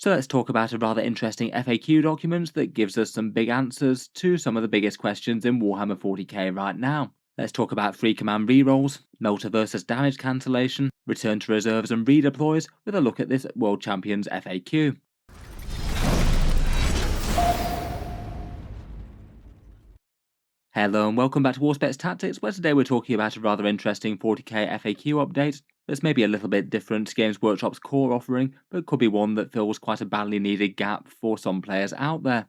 So let's talk about a rather interesting FAQ document that gives us some big answers to some of the biggest questions in Warhammer 40k right now. Let's talk about free command rerolls, Melta versus damage cancellation, return to reserves and redeploys with a look at this World Champions FAQ. Hello and welcome back to Auspex Tactics, where today we're talking about a rather interesting 40k FAQ update that's maybe a little bit different to Games Workshop's core offering, but could be one that fills quite a badly needed gap for some players out there.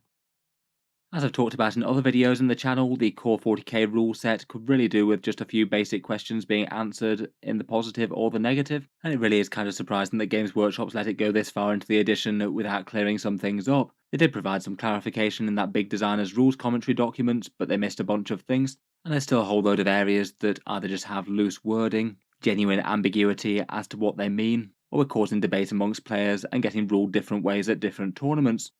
As I've talked about in other videos in the channel, the core 40k rule set could really do with just a few basic questions being answered in the positive or the negative, and it really is kind of surprising that Games Workshop's let it go this far into the edition without clearing some things up. They did provide some clarification in that big designer's rules commentary document, but they missed a bunch of things, and there's still a whole load of areas that either just have loose wording, genuine ambiguity as to what they mean, or are causing debate amongst players and getting ruled different ways at different tournaments.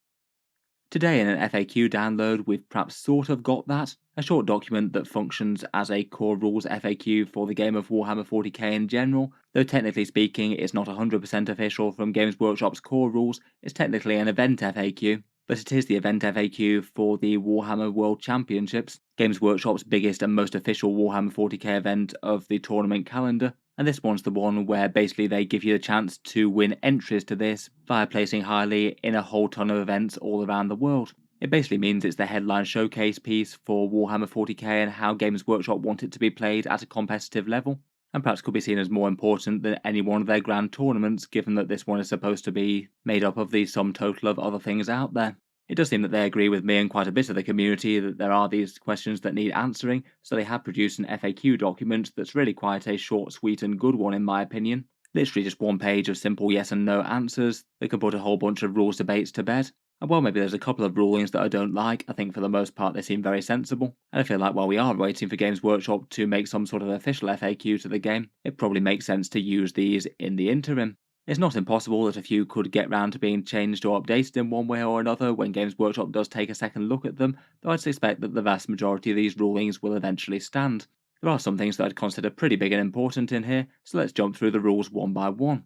Today in an FAQ download we've perhaps sort of got that, a short document that functions as a core rules FAQ for the game of Warhammer 40k in general, though technically speaking it's not 100% official from Games Workshop's core rules, it's technically an event FAQ, but it is the event FAQ for the Warhammer World Championships, Games Workshop's biggest and most official Warhammer 40k event of the tournament calendar. And this one's the one where basically they give you the chance to win entries to this via placing highly in a whole ton of events all around the world. It basically means it's the headline showcase piece for Warhammer 40k and how Games Workshop want it to be played at a competitive level, and perhaps could be seen as more important than any one of their grand tournaments, given that this one is supposed to be made up of the sum total of other things out there. It does seem that they agree with me and quite a bit of the community that there are these questions that need answering, so they have produced an FAQ document that's really quite a short, sweet and good one in my opinion. Literally just one page of simple yes and no answers that can put a whole bunch of rules debates to bed. And while maybe there's a couple of rulings that I don't like, I think for the most part they seem very sensible. And I feel like while we are waiting for Games Workshop to make some sort of official FAQ to the game, it probably makes sense to use these in the interim. It's not impossible that a few could get round to being changed or updated in one way or another when Games Workshop does take a second look at them, though I'd suspect that the vast majority of these rulings will eventually stand. There are some things that I'd consider pretty big and important in here, so let's jump through the rules one by one.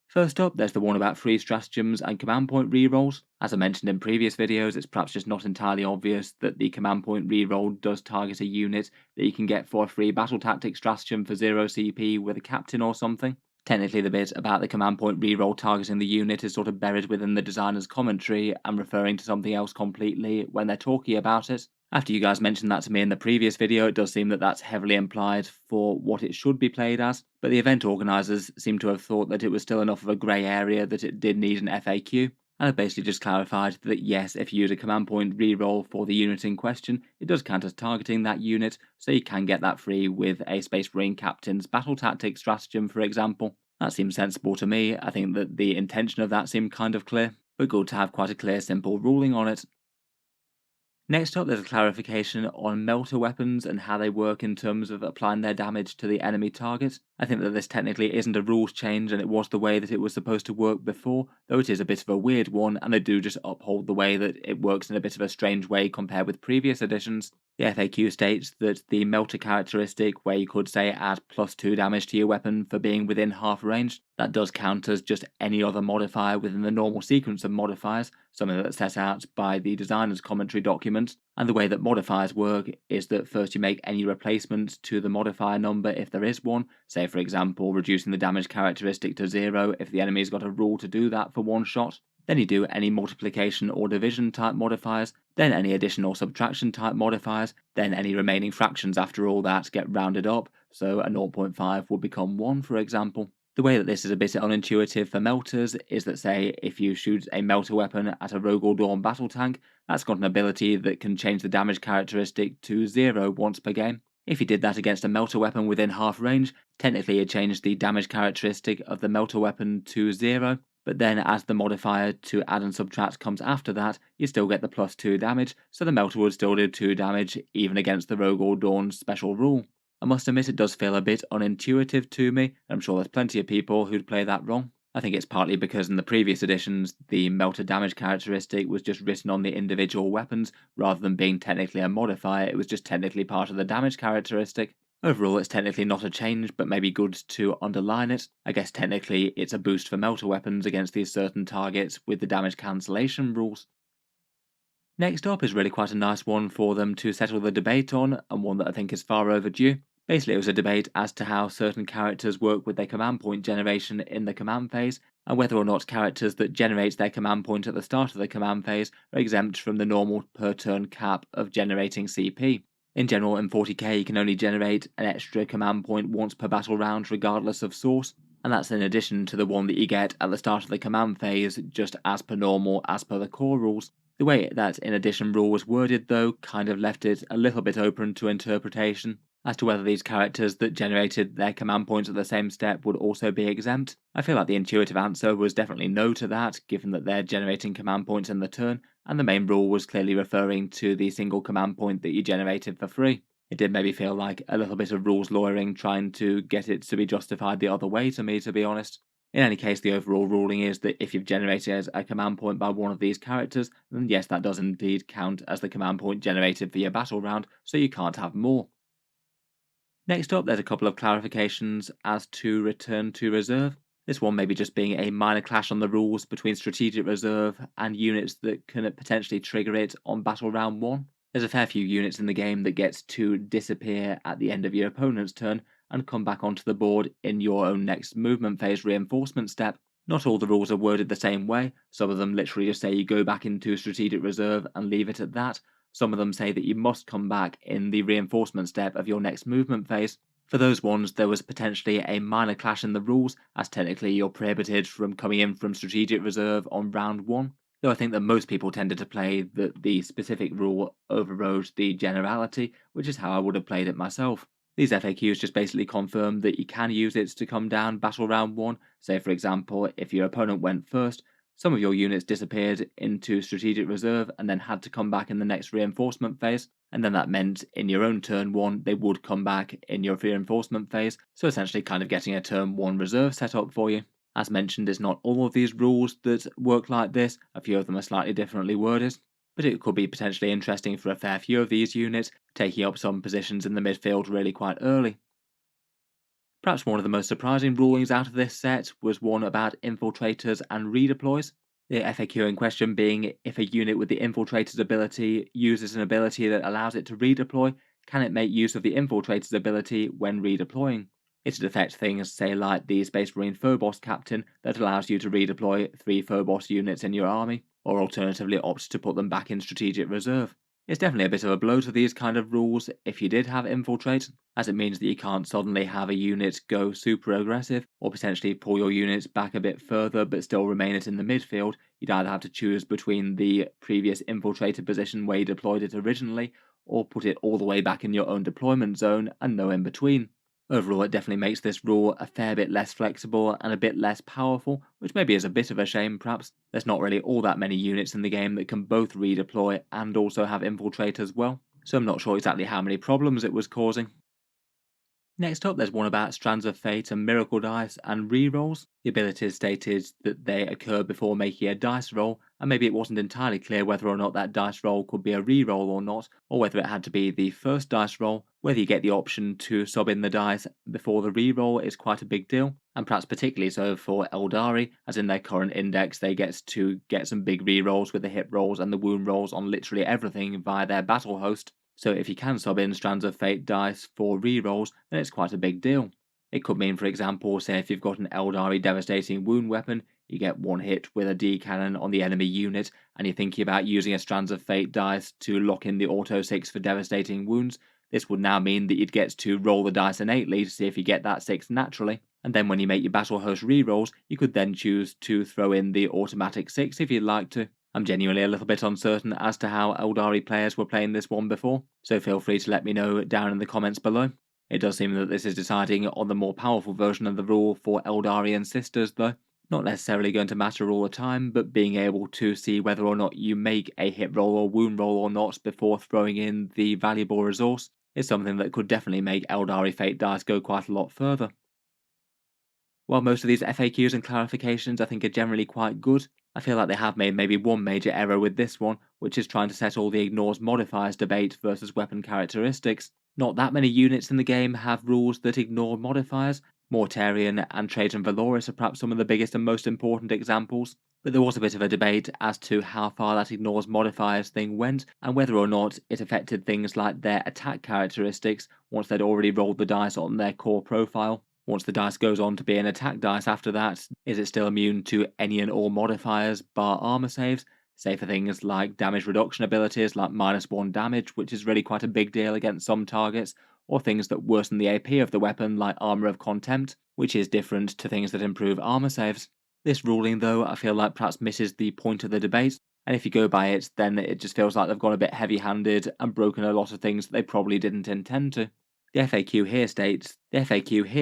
First up, there's the one about free stratagems and command point rerolls. As I mentioned in previous videos, it's perhaps just not entirely obvious that the command point reroll does target a unit that you can get for a free battle tactic stratagem for 0 CP with a captain or something. Technically the bit about the command point reroll targeting the unit is sort of buried within the designer's commentary and referring to something else completely when they're talking about it. After you guys mentioned that to me in the previous video, it does seem that that's heavily implied for what it should be played as, but the event organisers seem to have thought that it was still enough of a grey area that it did need an FAQ, and have basically just clarified that yes, if you use a command point reroll for the unit in question, it does count as targeting that unit, so you can get that free with a Space Marine Captain's battle tactic stratagem, for example. That seems sensible to me. I think that the intention of that seemed kind of clear, but good to have quite a clear, simple ruling on it. Next up, there's a clarification on Melta weapons and how they work in terms of applying their damage to the enemy target. I think that this technically isn't a rules change and it was the way that it was supposed to work before, though it is a bit of a weird one and they do just uphold the way that it works in a bit of a strange way compared with previous editions. The FAQ states that the Melta characteristic, where you could say add +2 damage to your weapon for being within half range, that does count as just any other modifier within the normal sequence of modifiers, something that's set out by the designer's commentary document. And the way that modifiers work is that first you make any replacement to the modifier number if there is one, say for example reducing the damage characteristic to 0 if the enemy's got a rule to do that for one shot. Then you do any multiplication or division type modifiers, then any addition or subtraction type modifiers, then any remaining fractions after all that get rounded up, so a 0.5 would become 1 for example. The way that this is a bit unintuitive for melters is that say if you shoot a melter weapon at a Rogue or Dawn battle tank, that's got an ability that can change the damage characteristic to 0 once per game. If you did that against a melter weapon within half range, technically it changed the damage characteristic of the melter weapon to 0, but then as the modifier to add and subtract comes after that, you still get the +2 damage, so the melter would still do 2 damage even against the Rogue or Dawn special rule. I must admit it does feel a bit unintuitive to me, and I'm sure there's plenty of people who'd play that wrong. I think it's partly because in the previous editions, the melter damage characteristic was just written on the individual weapons, rather than being technically a modifier, it was just technically part of the damage characteristic. Overall, it's technically not a change, but maybe good to underline it. I guess technically it's a boost for Melta weapons against these certain targets with the damage cancellation rules. Next up is really quite a nice one for them to settle the debate on, and one that I think is far overdue. Basically, it was a debate as to how certain characters work with their command point generation in the command phase, and whether or not characters that generate their command point at the start of the command phase are exempt from the normal per turn cap of generating CP. In general, in 40k you can only generate an extra command point once per battle round regardless of source, and that's in addition to the one that you get at the start of the command phase, just as per normal as per the core rules. The way that in addition rule was worded though kind of left it a little bit open to interpretation as to whether these characters that generated their command points at the same step would also be exempt. I feel like the intuitive answer was definitely no to that, given that they're generating command points in the turn, and the main rule was clearly referring to the single command point that you generated for free. It did maybe feel like a little bit of rules lawyering trying to get it to be justified the other way to me, to be honest. In any case, the overall ruling is that if you've generated a command point by one of these characters, then yes, that does indeed count as the command point generated for your battle round, so you can't have more. Next up, there's a couple of clarifications as to return to reserve. This one maybe just being a minor clash on the rules between strategic reserve and units that can potentially trigger it on battle round 1. There's a fair few units in the game that gets to disappear at the end of your opponent's turn and come back onto the board in your own next movement phase reinforcement step. Not all the rules are worded the same way. Some of them literally just say you go back into strategic reserve and leave it at that. Some of them say that you must come back in the reinforcement step of your next movement phase. For those ones, there was potentially a minor clash in the rules, as technically you're prohibited from coming in from strategic reserve on round 1. Though I think that most people tended to play that the specific rule overrode the generality, which is how I would have played it myself. These FAQs just basically confirm that you can use it to come down battle round 1. Say for example, if your opponent went first, some of your units disappeared into strategic reserve and then had to come back in the next reinforcement phase, and then that meant in your own turn 1 they would come back in your reinforcement phase, so essentially kind of getting a turn 1 reserve set up for you. As mentioned, it's not all of these rules that work like this, a few of them are slightly differently worded, but it could be potentially interesting for a fair few of these units, taking up some positions in the midfield really quite early. Perhaps one of the most surprising rulings out of this set was one about infiltrators and redeploys. The FAQ in question being if a unit with the infiltrator's ability uses an ability that allows it to redeploy, can it make use of the infiltrator's ability when redeploying? It'd affect things, say like the Space Marine Phobos captain that allows you to redeploy 3 Phobos units in your army, or alternatively opt to put them back in strategic reserve. It's definitely a bit of a blow to these kind of rules if you did have Infiltrate, as it means that you can't suddenly have a unit go super aggressive, or potentially pull your units back a bit further but still remain it in the midfield. You'd either have to choose between the previous infiltrated position where you deployed it originally, or put it all the way back in your own deployment zone and no in between. Overall, it definitely makes this rule a fair bit less flexible and a bit less powerful, which maybe is a bit of a shame perhaps. There's not really all that many units in the game that can both redeploy and also have infiltrate as well, so I'm not sure exactly how many problems it was causing. Next up, there's one about Strands of Fate and Miracle Dice and rerolls. The abilities stated that they occur before making a dice roll, and maybe it wasn't entirely clear whether or not that dice roll could be a reroll or not, or whether it had to be the first dice roll. Whether you get the option to sub in the dice before the reroll is quite a big deal, and perhaps particularly so for Eldari, as in their current index they get to get some big rerolls with the hit rolls and the wound rolls on literally everything via their battle host. So if you can sub in Strands of Fate dice for rerolls, then it's quite a big deal. It could mean, for example, say if you've got an Eldari devastating wound weapon, you get one hit with a D cannon on the enemy unit, and you're thinking about using a Strands of Fate dice to lock in the auto 6 for devastating wounds. This would now mean that you'd get to roll the dice innately to see if you get that 6 naturally, and then when you make your battle host rerolls, you could then choose to throw in the automatic 6 if you'd like to. I'm genuinely a little bit uncertain as to how Eldari players were playing this one before, so feel free to let me know down in the comments below. It does seem that this is deciding on the more powerful version of the rule for Eldarian sisters though. Not necessarily going to matter all the time, but being able to see whether or not you make a hit roll or wound roll or not before throwing in the valuable resource is something that could definitely make Eldari Fate dice go quite a lot further. While most of these FAQs and clarifications I think are generally quite good, I feel like they have made maybe one major error with this one, which is trying to settle the ignores modifiers debate versus weapon characteristics. Not that many units in the game have rules that ignore modifiers. Mortarion and Trajan Valoris are perhaps some of the biggest and most important examples, but there was a bit of a debate as to how far that ignores modifiers thing went, and whether or not it affected things like their attack characteristics once they'd already rolled the dice on their core profile. Once the dice goes on to be an attack dice after that, is it still immune to any and all modifiers bar armor saves? Say for things like damage reduction abilities like -1 damage, which is really quite a big deal against some targets, or things that worsen the AP of the weapon like Armor of Contempt, which is different to things that improve armor saves. This ruling, though, I feel like perhaps misses the point of the debate, and if you go by it, then it just feels like they've gone a bit heavy-handed and broken a lot of things that they probably didn't intend to. The FAQ here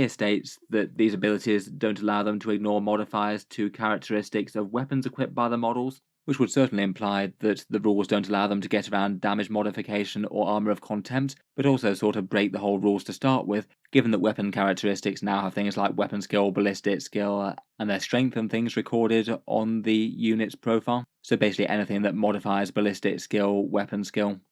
states that these abilities don't allow them to ignore modifiers to characteristics of weapons equipped by the models, which would certainly imply that the rules don't allow them to get around damage modification or armor of contempt, but also sort of break the whole rules to start with, given that weapon characteristics now have things like weapon skill, ballistic skill, and their strength and things recorded on the unit's profile. So basically anything that modifies ballistic skill,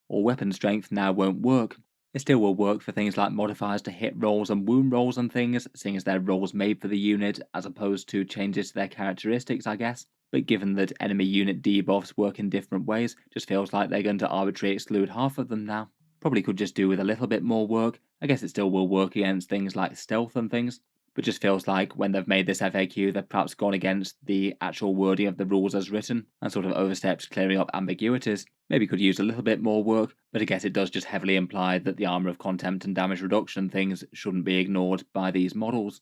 or weapon strength now won't work. It still will work for things like modifiers to hit rolls and wound rolls and things, seeing as they're rolls made for the unit as opposed to changes to their characteristics, I guess. But given that enemy unit debuffs work in different ways, just feels like they're going to arbitrarily exclude half of them now. Probably could just do with a little bit more work. I guess it still will work against things like stealth and things, but just feels like when they've made this FAQ, they've perhaps gone against the actual wording of the rules as written and sort of overstepped clearing up ambiguities. Maybe could use a little bit more work, but I guess it does just heavily imply that the armor of contempt and damage reduction things shouldn't be ignored by these models.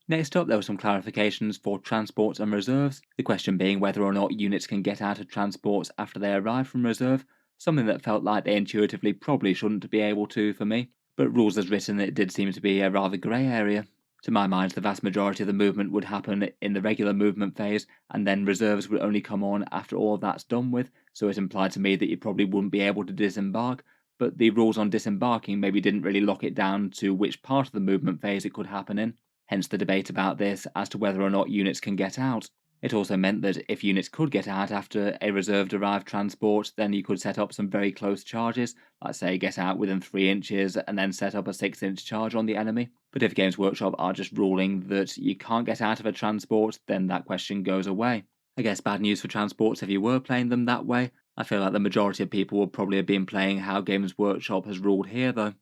Next up, there were some clarifications for transports and reserves, the question being whether or not units can get out of transports after they arrive from reserve, something that felt like they intuitively probably shouldn't be able to for me, but rules as written it did seem to be a rather grey area. To my mind, the vast majority of the movement would happen in the regular movement phase, and then reserves would only come on after all of that's done with, so it implied to me that you probably wouldn't be able to disembark, but the rules on disembarking maybe didn't really lock it down to which part of the movement phase it could happen in, hence the debate about this as to whether or not units can get out. It also meant that if units could get out after a reserved arrived transport, then you could set up some very close charges, like say get out within 3 inches and then set up a 6-inch charge on the enemy. But if Games Workshop are just ruling that you can't get out of a transport, then that question goes away. I guess bad news for transports if you were playing them that way. I feel like the majority of people would probably have been playing how Games Workshop has ruled here though.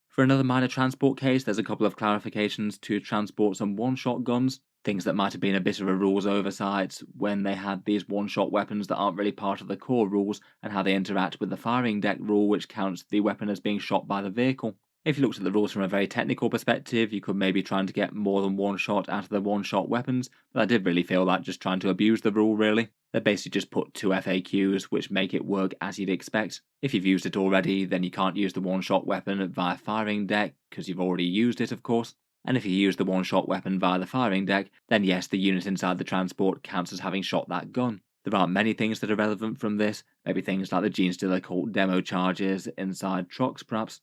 For another minor transport case, there's a couple of clarifications to transports and one-shot guns, things that might have been a bit of a rules oversight when they had these one-shot weapons that aren't really part of the core rules, and how they interact with the firing deck rule which counts the weapon as being shot by the vehicle. If you looked at the rules from a very technical perspective, you could maybe try to get more than one shot out of the one-shot weapons, but I did really feel like just trying to abuse the rule really. They basically just put 2 FAQs which make it work as you'd expect. If you've used it already, then you can't use the one-shot weapon via firing deck, because you've already used it of course. And if you use the one-shot weapon via the firing deck, then yes, the unit inside the transport counts as having shot that gun. There aren't many things that are relevant from this, maybe things like the Gene Stealer Cult demo charges inside trucks perhaps.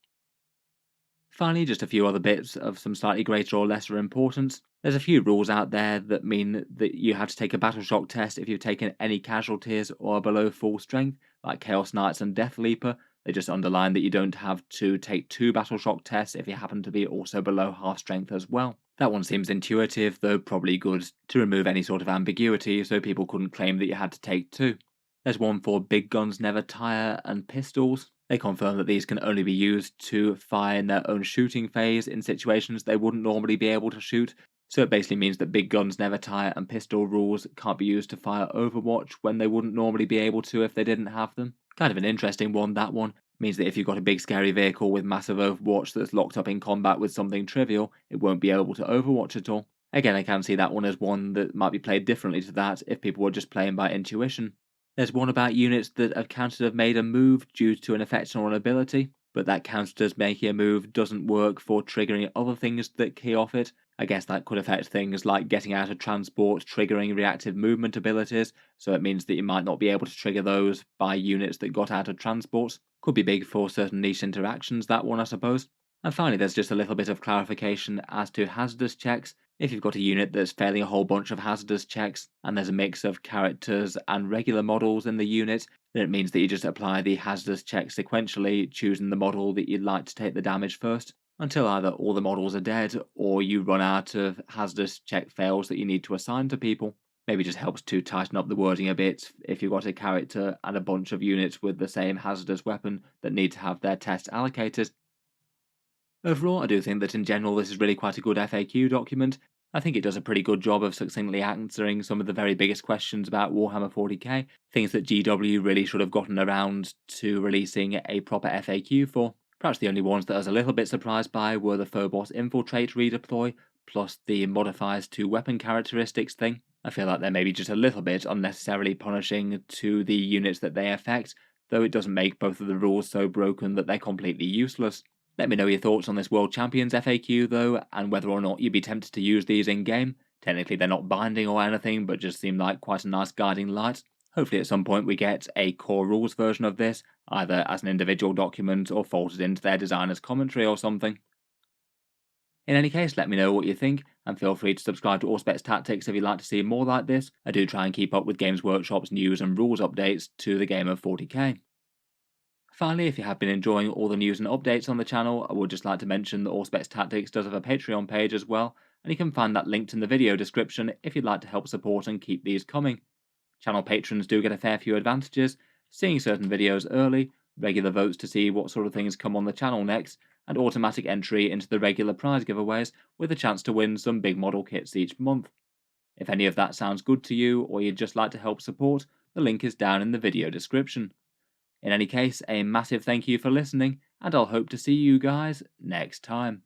Finally, just a few other bits of some slightly greater or lesser importance. There's a few rules out there that mean that you have to take a battle shock test if you've taken any casualties or are below full strength, like Chaos Knights and Death Leaper. They just underline that you don't have to take 2 battle shock tests if you happen to be also below half strength as well. That one seems intuitive, though probably good to remove any sort of ambiguity so people couldn't claim that you had to take 2. There's one for big guns never tire and pistols. They confirm that these can only be used to fire in their own shooting phase in situations they wouldn't normally be able to shoot, so it basically means that big guns never tire and pistol rules can't be used to fire Overwatch when they wouldn't normally be able to if they didn't have them. Kind of an interesting one, that one. Means that if you've got a big scary vehicle with massive Overwatch that's locked up in combat with something trivial, it won't be able to Overwatch at all. Again, I can see that one as one that might be played differently to that if people were just playing by intuition. There's one about units that have counted have made a move due to an effect or an ability, but that counted as making a move doesn't work for triggering other things that key off it. I guess that could affect things like getting out of transport, triggering reactive movement abilities, so it means that you might not be able to trigger those by units that got out of transports. Could be big for certain niche interactions, that one I suppose. And finally, there's just a little bit of clarification as to hazardous checks. If you've got a unit that's failing a whole bunch of hazardous checks, and there's a mix of characters and regular models in the unit, then it means that you just apply the hazardous check sequentially, choosing the model that you'd like to take the damage first, until either all the models are dead, or you run out of hazardous check fails that you need to assign to people. Maybe just helps to tighten up the wording a bit if you've got a character and a bunch of units with the same hazardous weapon that need to have their tests allocated. Overall, I do think that in general this is really quite a good FAQ document. I think it does a pretty good job of succinctly answering some of the very biggest questions about Warhammer 40k, things that GW really should have gotten around to releasing a proper FAQ for. Perhaps the only ones that I was a little bit surprised by were the Phobos Infiltrate Redeploy, plus the Modifiers to Weapon Characteristics thing. I feel like they're maybe just a little bit unnecessarily punishing to the units that they affect, though it doesn't make both of the rules so broken that they're completely useless. Let me know your thoughts on this World Champions FAQ though, and whether or not you'd be tempted to use these in game. Technically they're not binding or anything, but just seem like quite a nice guiding light. Hopefully at some point we get a core rules version of this, either as an individual document or folded into their designer's commentary or something. In any case, let me know what you think, and feel free to subscribe to Auspex Tactics if you'd like to see more like this. I do try and keep up with Games Workshop's news and rules updates to the game of 40k. Finally, if you have been enjoying all the news and updates on the channel, I would just like to mention that Auspex Tactics does have a Patreon page as well, and you can find that linked in the video description if you'd like to help support and keep these coming. Channel patrons do get a fair few advantages, seeing certain videos early, regular votes to see what sort of things come on the channel next, and automatic entry into the regular prize giveaways with a chance to win some big model kits each month. If any of that sounds good to you, or you'd just like to help support, the link is down in the video description. In any case, a massive thank you for listening, and I'll hope to see you guys next time.